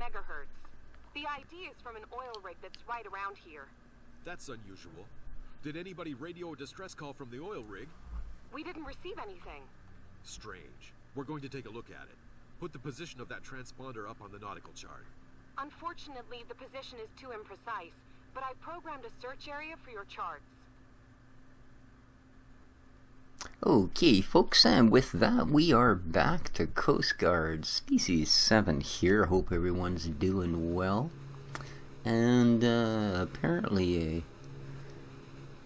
megahertz. The ID is from an oil rig that's right around here. That's unusual. Did anybody radio a distress call from the oil rig? We didn't receive anything. Strange. We're going to take a look at it. Put the position of that transponder up on the nautical chart. Unfortunately, the position is too imprecise, but I programmed a search area for your charts. Okay, folks, and with that, we are back to Coast Guard Species 7 here. Hope everyone's doing well. And apparently a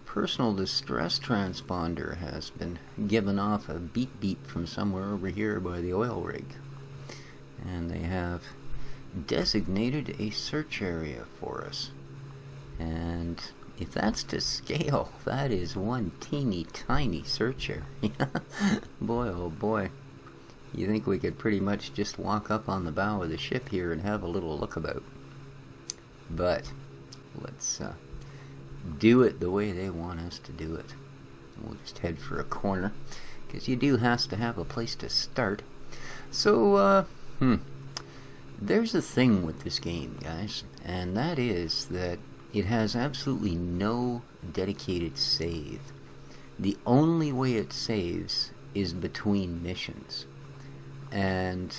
personal distress transponder has been given off a beep beep from somewhere over here by the oil rig. And they have designated a search area for us. And if that's to scale, that is one teeny tiny search area. Boy, oh boy. You think we could pretty much just walk up on the bow of the ship here and have a little look about. But let's do it the way they want us to do it. We'll just head for a corner, because you do have to have a place to start. So, there's a thing with this game, guys, and that is that it has absolutely no dedicated save. The only way it saves is between missions. And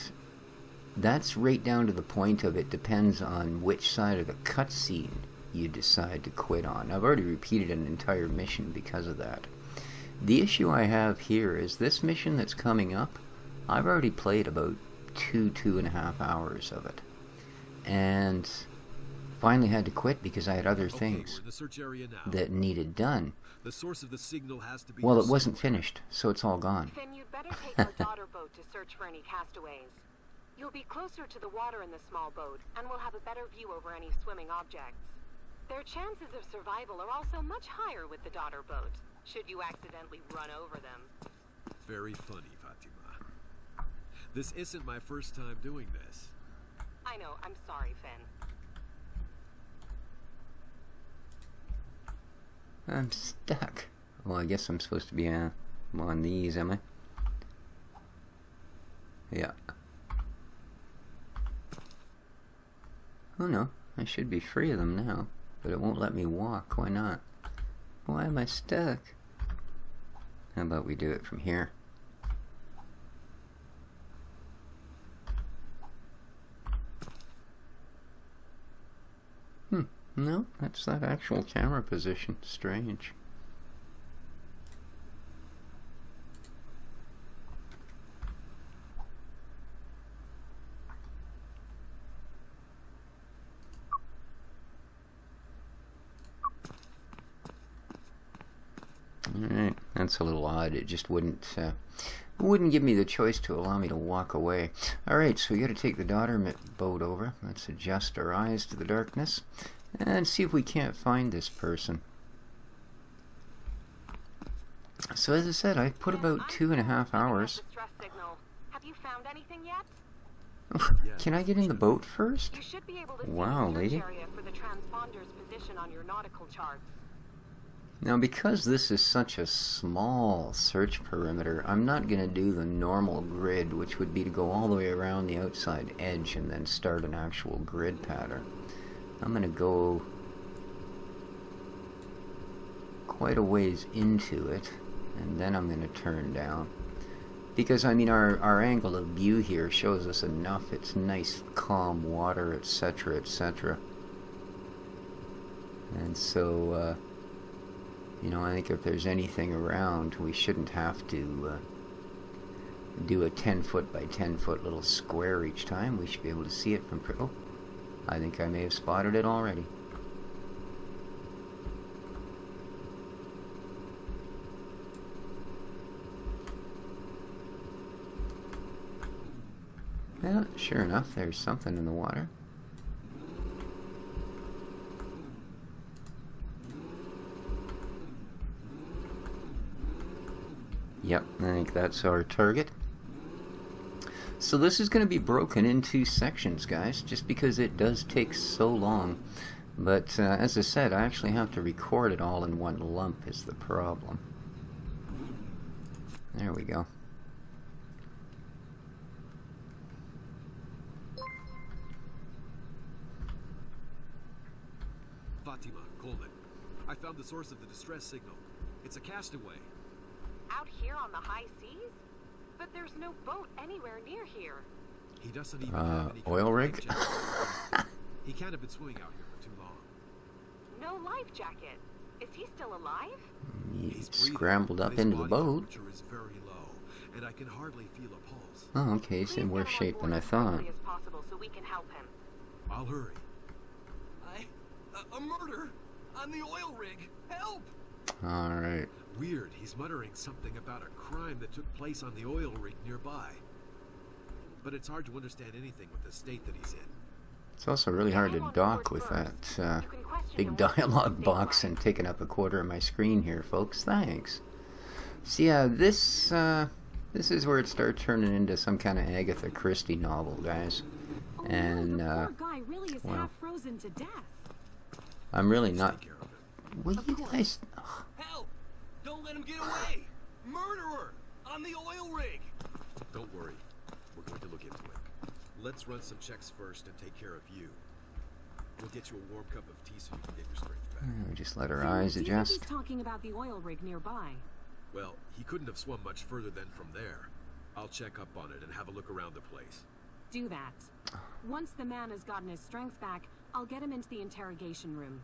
that's right down to the point of it depends on which side of the cutscene you decide to quit on. I've already repeated an entire mission because of that. The issue I have here is this mission that's coming up, I've already played about 2.5 hours of it. And finally had to quit because I had other things that needed done. The source of the signal has to be well, it wasn't finished, so it's all gone. Finn, you'd better take our daughter boat to search for any castaways. You'll be closer to the water in the small boat, and we'll have a better view over any swimming objects. Their chances of survival are also much higher with the daughter boat, should you accidentally run over them. Very funny, Fatima. This isn't my first time doing this. I know, I'm sorry, Finn. I'm stuck. Well, I guess I'm supposed to be on these, am I? Yeah. Oh no, I should be free of them now, but it won't let me walk. Why not? Why am I stuck? How about we do it from here? No, that's that actual camera position. Strange. Alright, that's a little odd. It just wouldn't give me the choice to allow me to walk away. Alright, so we gotta take the daughter boat over. Let's adjust our eyes to the darkness and see if we can't find this person. So as I said, I put about 2.5 hours. Have you found anything yet? Can I get in the boat first? You should be able to see wow, the lady. area for the transponder's position on your nautical charts. Now, because this is such a small search perimeter, I'm not going to do the normal grid, which would be to go all the way around the outside edge and then start an actual grid pattern. I'm going to go quite a ways into it, and then I'm going to turn down. Because, I mean, our angle of view here shows us enough. It's nice, calm water, etc., etc. And so, you know, I think if there's anything around, we shouldn't have to do a 10-foot by 10-foot little square each time. We should be able to see it from... Oh, I think I may have spotted it already. Well, sure enough, there's something in the water. Yep, I think that's our target. So this is going to be broken into sections, guys, just because it does take so long. But as I said, I actually have to record it all in one lump is the problem. There we go. I found the source of the distress signal. It's a castaway. Out here on the high seas? But there's no boat anywhere near here. He doesn't even have any oil rig? life jacket. He can't have been swimming out here for too long. No life jacket. Is he still alive? He He's breathing, scrambled but up his into the body boat. temperature is very low, and I can hardly feel a pulse. Oh, okay, he's in worse shape than I thought. As possible so we can help him. I'll hurry. A murder on the oil rig. Help! Alright. Weird, he's muttering something about a crime that took place on the oil rig nearby. But it's hard to understand anything with the state that he's in. It's also really hard to dock with that big dialogue box and taking up a quarter of my screen here, folks. Thanks. So yeah, this is where it starts turning into some kind of Agatha Christie novel, guys. And the poor guy really is well, half frozen to death. I'm really not. Take care of it. Will you guys? Help! Don't let him get away! Murderer! On the oil rig! Don't worry. We're going to look into it. Let's run some checks first and take care of you. We'll get you a warm cup of tea so you can get your strength back. Just let her So, eyes do you think adjust. he's talking about the oil rig nearby? Well, he couldn't have swum much further than from there. I'll check up on it and have a look around the place. Do that. Once the man has gotten his strength back, I'll get him into the interrogation room.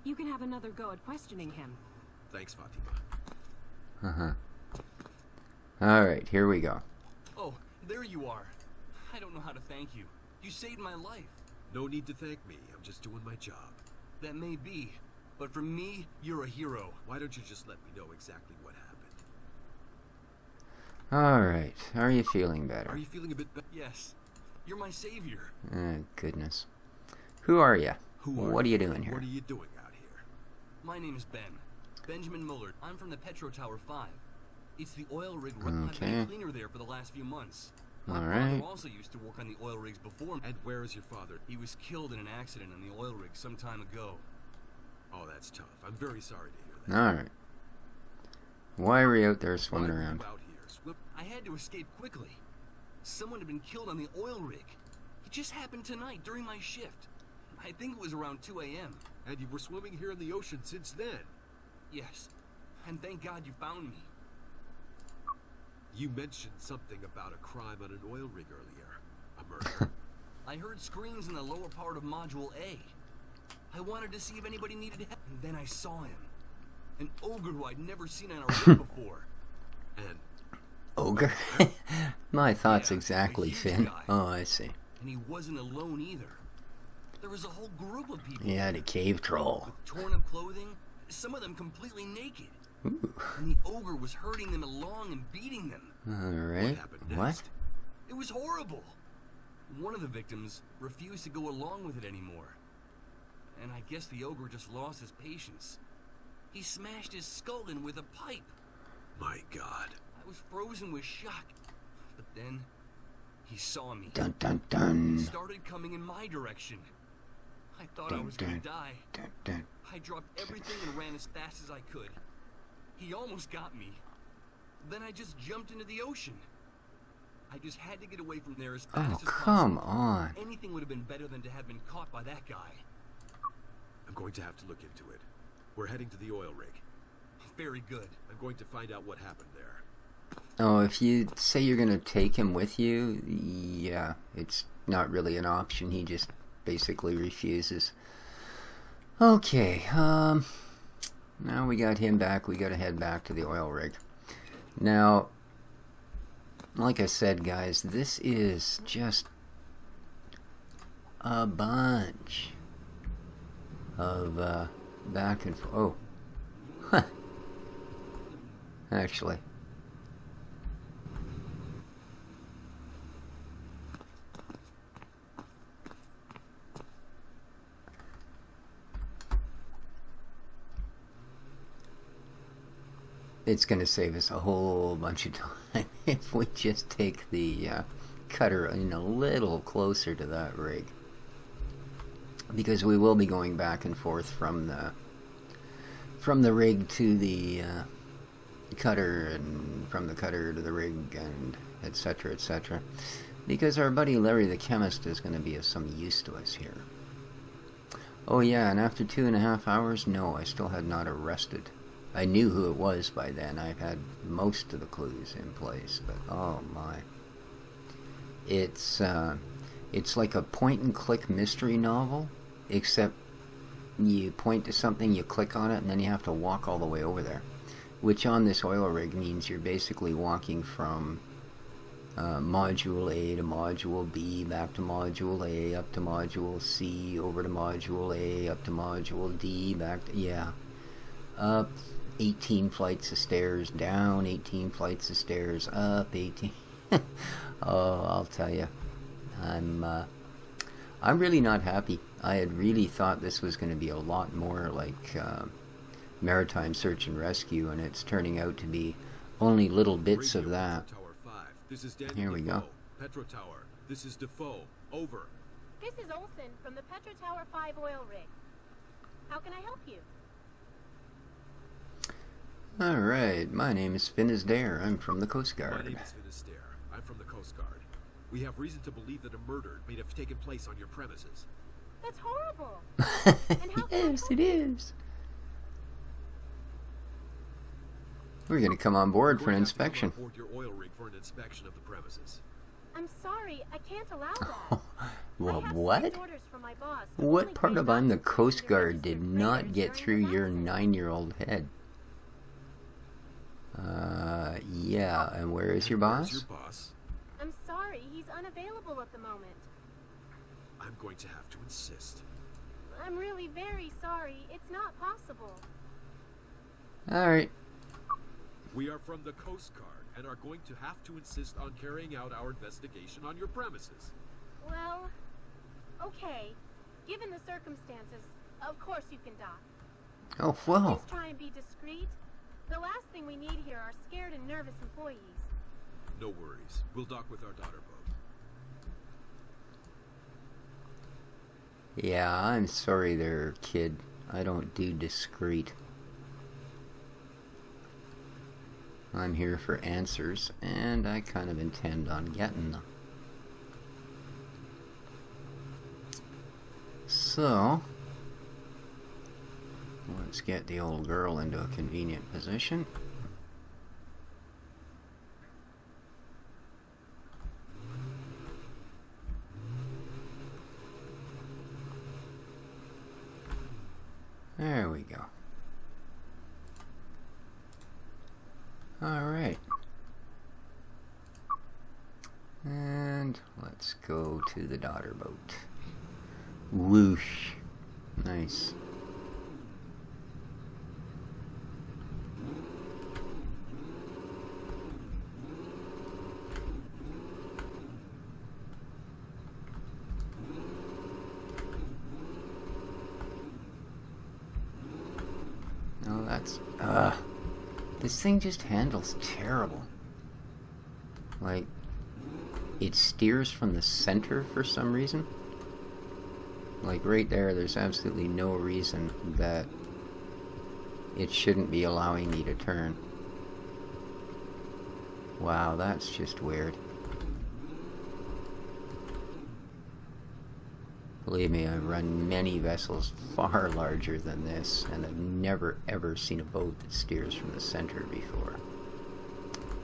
You can have another go at questioning him. Thanks, Fatima. Alright, here we go. Oh, there you are. I don't know how to thank you. You saved my life. No need to thank me. I'm just doing my job. That may be, but for me, you're a hero. Why don't you just let me know exactly what happened? Alright, are you feeling better? Are you feeling a bit better? Yes, you're my savior. Goodness. Who are you? Who are What are you doing here? What are you doing out here? My name is Ben. Benjamin Mullard. I'm from the Petro Tower 5. It's the oil rig. I've been a cleaner there for the last few months. My father also used to work on the oil rigs before. And where is your father? He was killed in an accident on the oil rig some time ago. Oh, that's tough. I'm very sorry to hear that. Alright. Why were you out there Why swimming were you around? out here? Swim? I had to escape quickly. Someone had been killed on the oil rig. It just happened tonight during my shift. I think it was around 2 a.m. And you were swimming here in the ocean since then? Yes. And thank God you found me. You mentioned something about a crime on an oil rig earlier. A murder. I heard screams in the lower part of Module A. I wanted to see if anybody needed help, and then I saw him. An ogre who I'd never seen on a rig before. And Ogre? My thoughts Yeah, exactly, a huge Finn. guy. Oh, I see. And he wasn't alone either. There was a whole group of people. Yeah, the cave troll. With torn up clothing, some of them completely naked. Ooh. And the ogre was herding them along and beating them. Alright. what happened What? next? It was horrible. One of the victims refused to go along with it anymore. And I guess the ogre just lost his patience. He smashed his skull in with a pipe. My God. I was frozen with shock. But then, he saw me. Dun dun He dun. started coming in my direction. I thought I was gonna die. Dun dun. I dropped everything and ran as fast as I could. He almost got me. Then I just jumped into the ocean. I just had to get away from there as fast Oh, as possible. come on. Anything would have been better than to have been caught by that guy. I'm going to have to look into it. We're heading to the oil rig. Very good. I'm going to find out what happened there. Oh, if you say you're gonna take him with you, yeah, it's not really an option. He just basically refuses. Okay, now we got him back. We gotta head back to the oil rig. Now, like I said, guys, this is just a bunch of back and forth. Oh, actually. It's going to save us a whole bunch of time if we just take the cutter in a little closer to that rig. Because we will be going back and forth from the rig to the cutter, and from the cutter to the rig, and etc., etc. Because our buddy Larry the Chemist is going to be of some use to us here. Oh yeah, and after 2.5 hours, no, I still had not arrested. I knew who it was by then. I've had most of the clues in place, but oh my. It's like a point-and-click mystery novel, except you point to something, you click on it, and then you have to walk all the way over there. Which on this oil rig means you're basically walking from Module A to Module B, back to Module A, up to Module C, over to Module A, up to Module D, back to, yeah. Up 18 flights of stairs, down 18 flights of stairs, up 18. Oh, I'll tell you. I'm really not happy. I had really thought this was going to be a lot more like maritime search and rescue, and it's turning out to be only little bits of that. Tower 5. This is Daniel Here we go. Defoe. Petro Tower. This is Defoe. Over. This is Olson from the Petro Tower 5 oil rig. How can I help you? Alright, my name is Finisdare. I'm from the Coast My Guard. name is Finisterre. I'm from the Coast Guard. We have reason to believe that a murder may have taken place on your premises. That's horrible. And how can I Yes, help it you? is. We're going to come on board We're for an going to have to come inspection. on board your oil rig for an inspection of the premises. I'm sorry, I can't allow that. Well, I have what? strict orders from my boss to only What part carry of I'm the documents Coast to Guard did registered not freighters get during through his your absence. 9-year-old head? Yeah, and where is your Where's boss? your boss? I'm sorry, he's unavailable at the moment. I'm going to have to insist. I'm really very sorry. It's not possible. Alright. We are from the Coast Guard and are going to have to insist on carrying out our investigation on your premises. Well, okay. Given the circumstances, of course you can dock. Oh, well. Please try and be discreet. The last thing we need here are scared and nervous employees. No worries. We'll dock with our daughter boat. Yeah, I'm sorry there, kid. I don't do discreet. I'm here for answers, and I kind of intend on getting them. So, let's get the old girl into a convenient position. There we go. Alright. And let's go to the daughter boat. Whoosh. Nice. Oh, that's... this thing just handles terrible. Like, it steers from the center for some reason. Like, right there, there's absolutely no reason that it shouldn't be allowing me to turn. Wow, that's just weird. Believe me, I've run many vessels far larger than this, and I've never ever seen a boat that steers from the center before.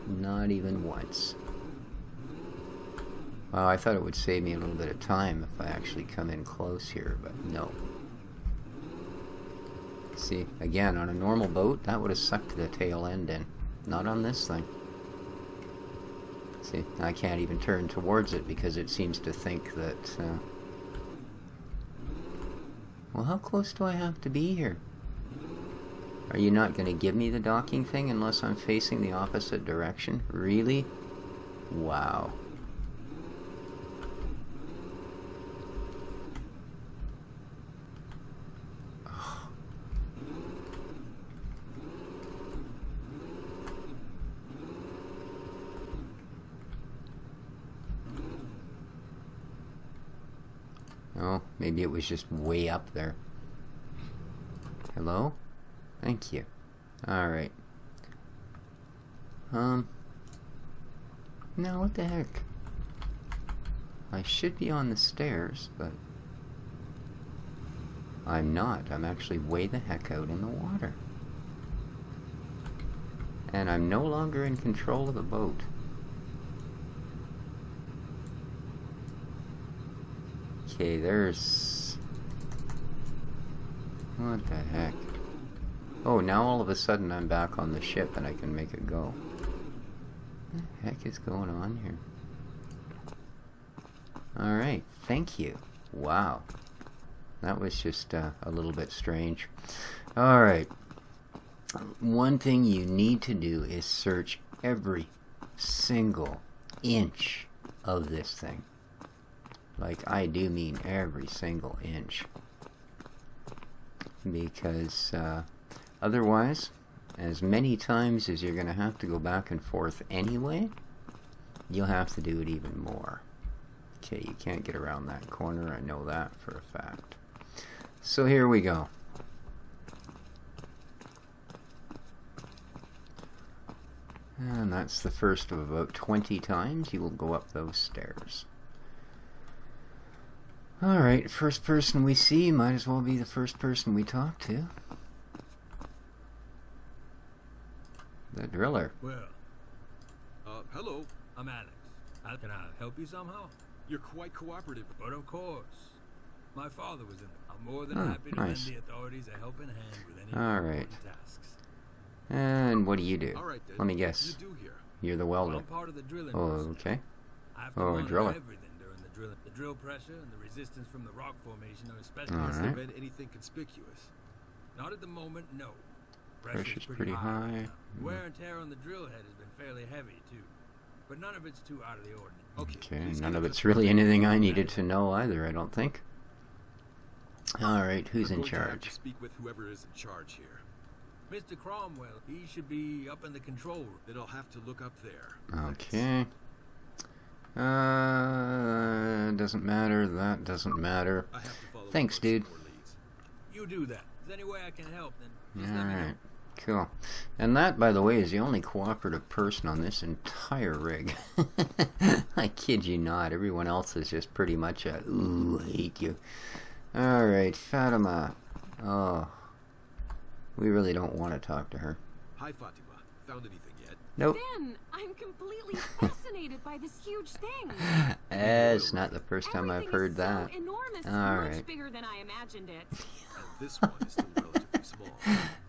Not even once. Well, I thought it would save me a little bit of time if I actually come in close here, but no. See, again, on a normal boat, that would have sucked the tail end in. Not on this thing. See, I can't even turn towards it because it seems to think that... Well, how close do I have to be here? Are you not going to give me the docking thing unless I'm facing the opposite direction? Really? Wow. Oh, maybe it was just way up there. Hello? Thank you. Alright. Now what the heck? I should be on the stairs, but... I'm not. I'm actually way the heck out in the water. And I'm no longer in control of the boat. Okay, there's... What the heck? Oh, now all of a sudden I'm back on the ship and I can make it go. What the heck is going on here? Alright, thank you. Wow. That was just a little bit strange. Alright. One thing you need to do is search every single inch of this thing. Like, I do mean every single inch. Because otherwise, as many times as you're going to have to go back and forth anyway, you'll have to do it even more. Okay, you can't get around that corner, I know that for a fact. So here we go. And that's the first of about 20 times you will go up those stairs. Alright, first person we see might as well be the first person we talk to. The driller. Well, hello. I'm Alex. Can I help you somehow? You're quite cooperative. But of course. My father was in it. I'm more than Oh, happy to nice. lend the authorities a helping hand with any Alright. important tasks. And what do you do? All right, then. Let me What guess. do you do here? You're the Well, welder. I'm part of the drilling Oh, process. okay. I have to Oh, a monitor driller. everything during the drilling. The drill pressure and the resistance from the rock formation are especially All Has right. there been anything conspicuous? Not at the moment, no. Pressure's pretty high. Wear and tear on the drill head has been fairly heavy, too. But none of it's too out of the ordinary. Okay, please none give of us it's a- really anything I needed to know either, I don't think. Alright, who's I'm in going to have charge? to speak with whoever is in charge here. Mr. Cromwell, he should be up in the control room. Then I'll have to look up there. Okay. Doesn't matter, that doesn't matter. I have to follow up Thanks, on some dude. more leads. You do that. If there's any way I can help, then just let me know. Alright, cool. And that, by the way, is the only cooperative person on this entire rig. I kid you not. Everyone else is just pretty much a, ooh, I hate you. Alright, Fatima. Oh. We really don't want to talk to her. Hi, Fatima. Found anything yet? Nope. Finn, I'm completely fascinated by this huge thing. It's not the first time I've Everything heard is that. so enormous, All much right. bigger than I imagined it. And this one is still relatively small.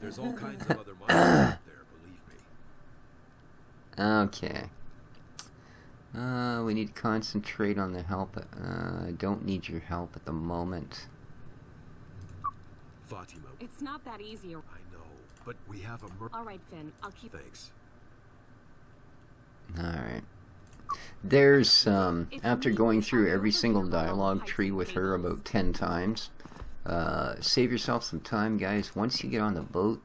There's all kinds of other monsters out there, believe me. Okay. We need to concentrate on the help. I don't need your help at the moment. Fatima, It's not that easy. I know, but we have a All right, Finn, I'll keep... Thanks. Alright. There's, after going through every single dialogue tree with her about 10 times, save yourself some time, guys. Once you get on the boat,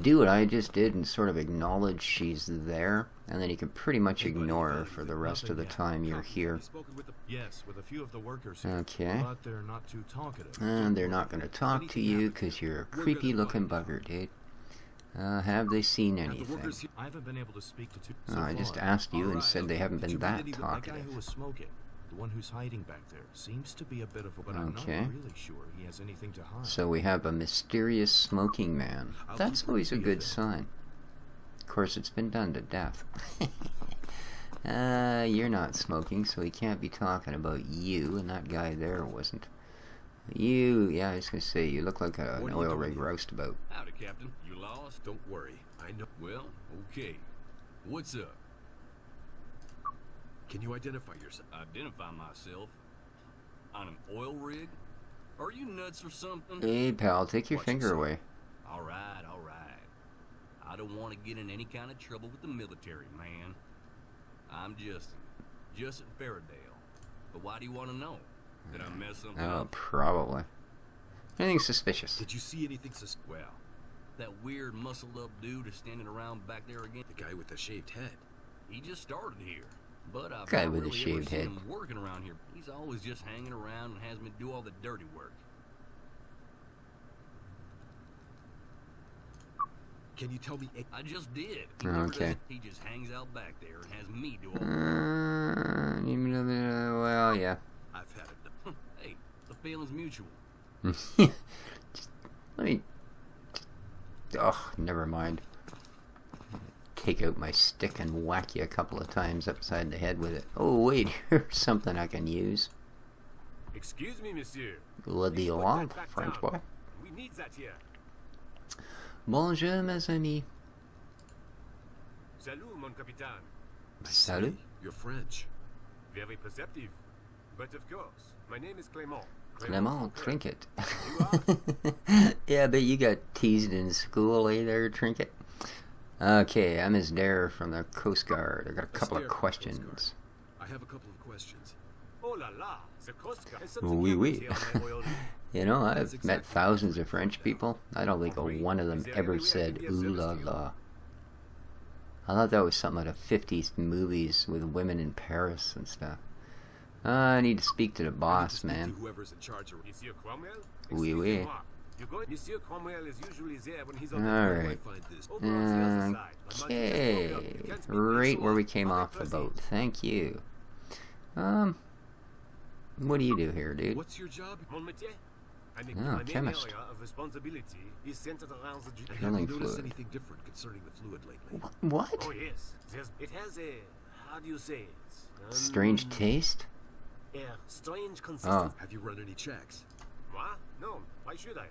do what I just did and sort of acknowledge she's there, and then you can pretty much ignore her for the rest of the time you're here. Spoken with the Yes, with a few of the workers here. Okay. But they're not too talkative. And they're not going to talk to you because you're a creepy looking bugger, dude. Have they seen have the anything? workers here. I haven't been able to speak to two. I just far. asked you and Alright, said they haven't did you been meet that any- that That guy talkative. who was smoking, the one who's hiding back there, seems to be a bit of a. But I'm not Okay. really sure he has anything to hide. So we have a mysterious smoking man. I'll That's keep always a looking good at them. sign. Of course, it's been done to death. You're not smoking, so he can't be talking about you, and that guy there wasn't. You, yeah, I was going to say, you look like an What are you oil doing rig here? roustabout. Howdy, Captain. You lost? Don't worry, I know. Well, okay. What's up? Can you identify yourself? Identify myself on an oil rig? Are you nuts or something? Hey, pal, take your Watch finger yourself. away. All right, all right. I don't want to get in any kind of trouble with the military, man. I'm Justin Faraday. But why do you want to know? Did I mess something Oh, up? probably. Anything suspicious? Did you see anything Well, that weird muscled-up dude is standing around back there again. The guy with the shaved head. He just started here. But I've Guy not with a really shaved ever seen head. him working around here. He's always just hanging around and has me do all the dirty work. Can you tell me? I just did. He never does Okay. it. He just hangs out back there and has me do all the work. Well, yeah. I've had enough. Hey, the feeling's mutual. Just, let me... Oh, never mind. Take out my stick and whack you a couple of times upside the head with it. Oh, wait, here's something I can use. Excuse me, monsieur. Le Dion, French boy. We need that here. Bonjour, mes amis. Salut, mon capitaine. Salut. You're French. Very perceptive. But of course, my name is Clément. Clément Trinket. You are? Yeah, but you got teased in school, eh there, Trinket? Okay, I'm his dare from the Coast Guard. I got a couple of questions. I have a couple of questions. Oh la la, the Coast Guard has Oui, oui. here on my oil rig. You know, I've met thousands of French people. I don't think one of them ever said ooh la la. I thought that was something out of 50s movies with women in Paris and stuff. I need to speak to the boss, man. Whoever's in charge of Monsieur Cromwell? Oui, oui. Excusez-moi. You go, Monsieur Cromwell is usually there when he's on Alright. find this. Over on the other side. My man is Okay. over. You can't speak Right so where we loud. came I'll off be the present. boat. Thank you. What do you do here, dude? What's your job? Mon métier? I make Oh, my main chemist. area of responsibility is centered around the I Drilling haven't noticed fluid. anything different concerning the fluid lately. What? Oh yes, it has a, how do you say it? Strange taste? A strange consistency. Oh. Have you run any checks? What? No, why should I?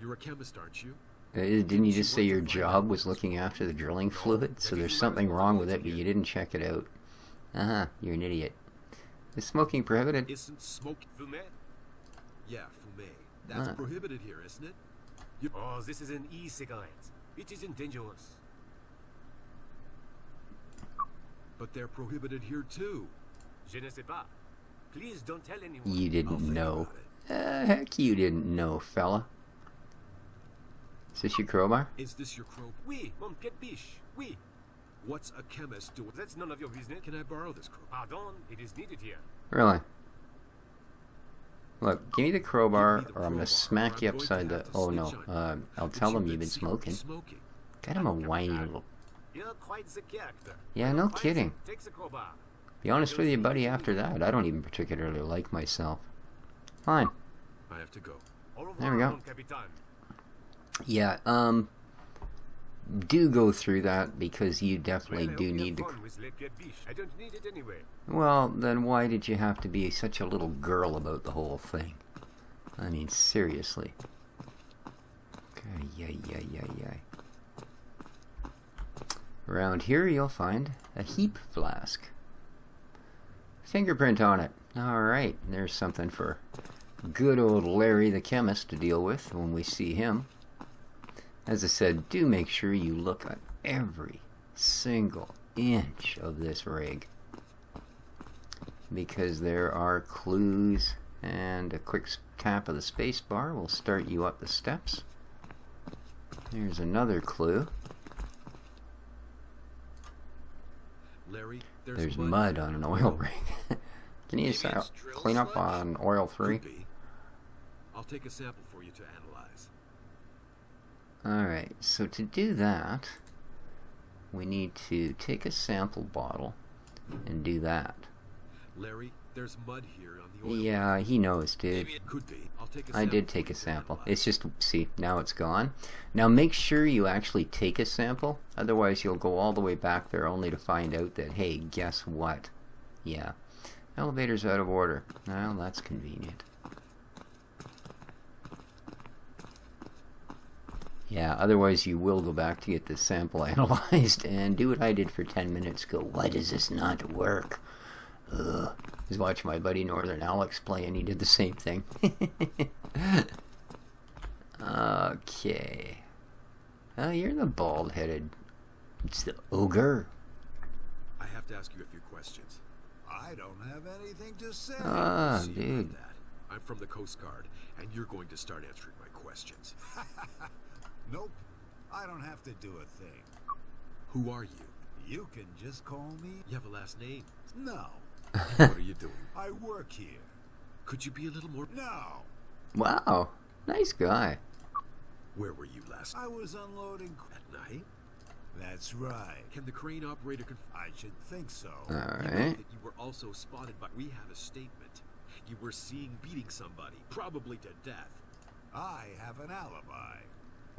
You're a chemist, aren't you? Didn't you just say your job was looking after the drilling fluid? So there's something wrong with it, but you didn't check it out. Uh-huh, you're an idiot. Is smoking prohibited? Isn't smoke... Fumet? Yeah, fumet. That's Ah. prohibited here, isn't it? Oh, this is an e-cigarette. It isn't dangerous. But they're prohibited here too. Je ne sais pas. Please don't tell anyone. You I'll didn't think know. about it. Heck, you didn't know, fella. Is this your crowbar? Is this your crow? Oui, mon pied de biche. Oui. What's a chemist doing? That's none of your business. Can I borrow this crow? Pardon, it is needed here. Really? Look, give me the crowbar, Give me the or I'm gonna crowbar, smack or you I'm going upside to the... have to Oh switch no, on I'll But tell them you've you've been secretly smoking. God, I'm a whiny little... You're quite the character. Yeah, no Fine, kidding. Take the crowbar. Be honest with you, buddy, after that, I don't even particularly like myself. Fine. I have to go. Au revoir, There we go. mon capitaine. Yeah, do go through that, because you definitely Well, I do hope you need have to... fun with les pieds de biche. I don't need it anyway. Well, then why did you have to be such a little girl about the whole thing? I mean, seriously. Ay. Around here you'll find a heap flask. Fingerprint on it. Alright, there's something for good old Larry the chemist to deal with when we see him. As I said, do make sure you look at every single inch of this rig, because there are clues, and a quick tap of the space bar will start you up the steps. There's another clue. Larry, There's mud on an oil rig. Can you Maybe it's drill clean up sludge? on oil 3? Could be. I'll take a sample for you to analyze. Alright, so to do that, we need to take a sample bottle and do that. Larry, there's mud here on the oil. Yeah, he knows, dude. Maybe it could be. I'll take a I sample did for take you a to sample. analyze. It's just, see, now it's gone. Now make sure you actually take a sample, otherwise you'll go all the way back there only to find out that, hey, guess what? Yeah, elevator's out of order. Well, that's convenient. Yeah, otherwise you will go back to get the sample analyzed and do what I did for 10 minutes. Go, why does this not work? Ugh. I was watching my buddy Northern Alex play and he did the same thing. Okay. Oh, you're the bald-headed... It's the Ogre. I have to ask you a few questions. I don't have anything to say. Ah, See about dude. that. I'm from the Coast Guard, and you're going to start answering my questions. Nope. I don't have to do a thing. Who are you? You can just call me... You have a last name. No. What are you doing? I work here. Could you be a little more... No. Wow, nice guy. Where were you last I was unloading... at night? That's right. Can the crane operator confirm I should think so. Alright. that you were also spotted by... We have a statement. You were seen beating somebody, probably to death. I have an alibi.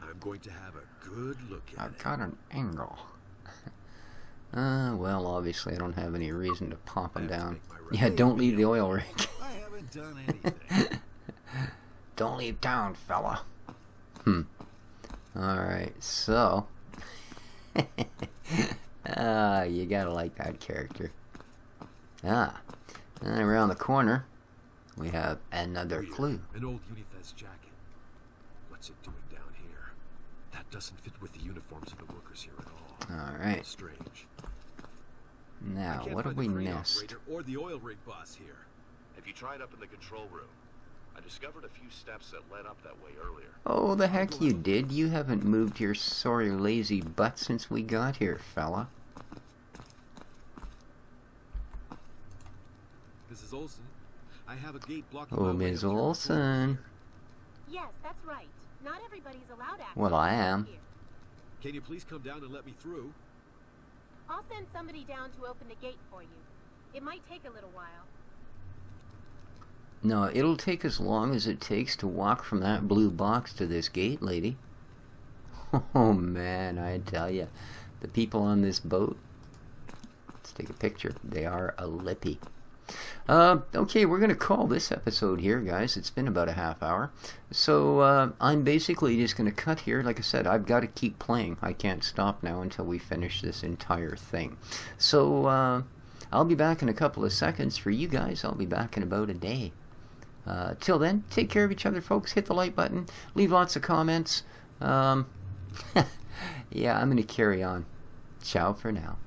I'm going to have a good look at I've it. got an angle. Well, obviously I don't have any reason to pop them down. Yeah, don't leave the oil rig. I haven't done anything. Don't leave town, fella. Alright, so... you gotta like that character. And around the corner, we have another clue. An old Unifest jacket. What's it doing down here? That doesn't fit with the uniforms of the workers here at all. Alright, Strange. now I can't what do find we the crane nest? operator or the oil rig boss here. Have you tried up in the control room? I discovered a few steps that led up that way earlier. Oh, the heck you did. You haven't moved your sorry lazy butt since we got here, fella. Mrs. Olson, I have a gate blocking Oh, my way Ms. up to your Olson. here. Yes, that's right. Not everybody's allowed access. Well, I am. Here. Can you please come down and let me through? I'll send somebody down to open the gate for you. It might take a little while. No, it'll take as long as it takes to walk from that blue box to this gate, lady. Oh, man, I tell ya. The people on this boat, let's take a picture. They are a lippy. Okay, we're going to call this episode here, guys. It's been about a half hour. So, I'm basically just going to cut here. Like I said, I've got to keep playing. I can't stop now until we finish this entire thing. So, I'll be back in a couple of seconds. For you guys, I'll be back in about a day. Till then, take care of each other, folks. Hit the like button. Leave lots of comments. Yeah, I'm going to carry on. Ciao for now.